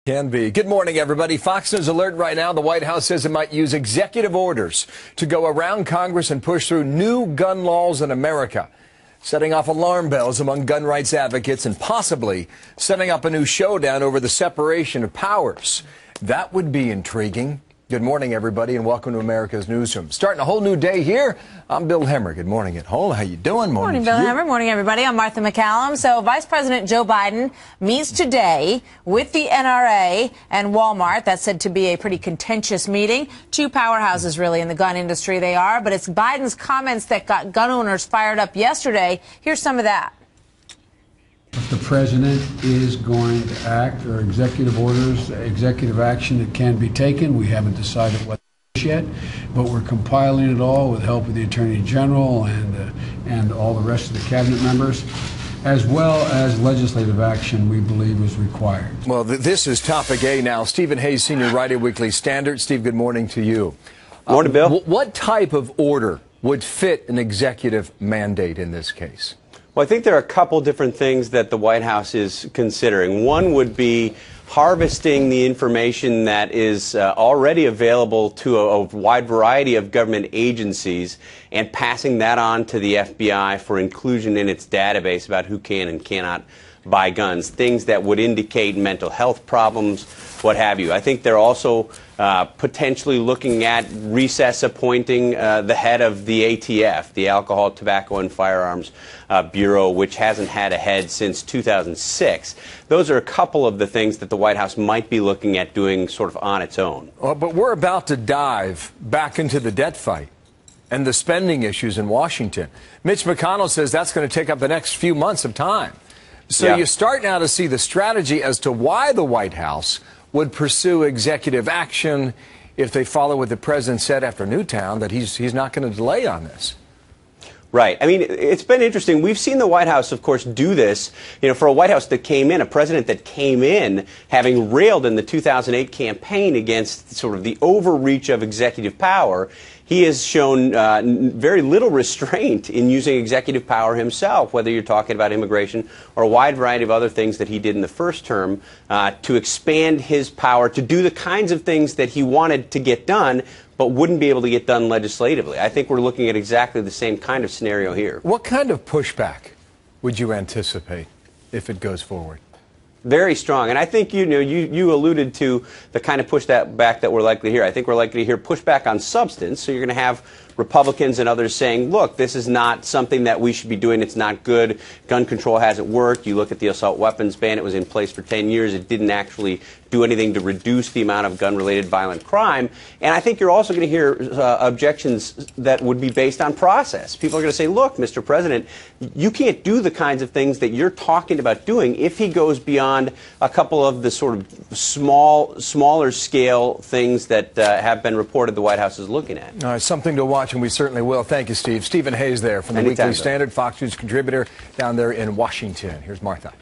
Can be. Good morning, everybody. Fox News alert right now. The White House says it might use executive orders to go around Congress and push through new gun laws in America, setting off alarm bells among gun rights advocates and possibly setting up a new showdown over the separation of powers. That would be intriguing. Good morning, everybody, and welcome to America's Newsroom. Starting a whole new day here. I'm Bill Hemmer. Good morning at home. How you doing? Morning, Bill Hemmer. Morning, everybody. I'm Martha McCallum. So Vice President Joe Biden meets today with the NRA and Walmart. That's said to be a pretty contentious meeting. Two powerhouses, really, in the gun industry they are. But it's Biden's comments that got gun owners fired up yesterday. Here's some of that. If the president is going to act, or executive orders, executive action that can be taken, we haven't decided what yet, but we're compiling it all with help of the Attorney General and all the rest of the cabinet members, as well as legislative action we believe is required. Well, this is topic A now. Stephen Hayes, senior writer, Weekly Standard. Steve, good morning to you. Morning, Bill. What type of order would fit an executive mandate in this case? Well, I think there are a couple different things that the White House is considering. One would be harvesting the information that is already available to a wide variety of government agencies and passing that on to the FBI for inclusion in its database about who can and cannot buy guns, things that would indicate mental health problems, what have you. I think they're also potentially looking at recess appointing the head of the ATF, the Alcohol, Tobacco, and Firearms Bureau, which hasn't had a head since 2006. Those are a couple of the things that the White House might be looking at doing sort of on its own. Well, but we're about to dive back into the debt fight and the spending issues in Washington. Mitch McConnell says that's going to take up the next few months of time. So you start now to see the strategy as to why the White House would pursue executive action if they follow what the president said after Newtown, that he's not going to delay on this. Right. I mean, it's been interesting. We've seen the White House, of course, do this, for a White House that came in, a president that came in having railed in the 2008 campaign against sort of the overreach of executive power. He has shown very little restraint in using executive power himself, whether you're talking about immigration or a wide variety of other things that he did in the first term to expand his power to do the kinds of things that he wanted to get done but wouldn't be able to get done legislatively. I think we're looking at exactly the same kind of scenario here. What kind of pushback would you anticipate if it goes forward? Very strong. And I think, you alluded to the kind of pushback that we're likely to hear. I think we're likely to hear pushback on substance. So you're going to have Republicans and others saying, look, this is not something that we should be doing. It's not good. Gun control hasn't worked. You look at the assault weapons ban. It was in place for 10 years. It didn't actually do anything to reduce the amount of gun-related violent crime. And I think you're also going to hear objections that would be based on process. People are going to say, look, Mr. President, you can't do the kinds of things that you're talking about doing if he goes beyond a couple of the sort of smaller scale things that have been reported the White House is looking at. All right, something to watch, and we certainly will. Thank you, Steve. Stephen Hayes there from the Weekly Standard, Fox News contributor down there in Washington. Here's Martha.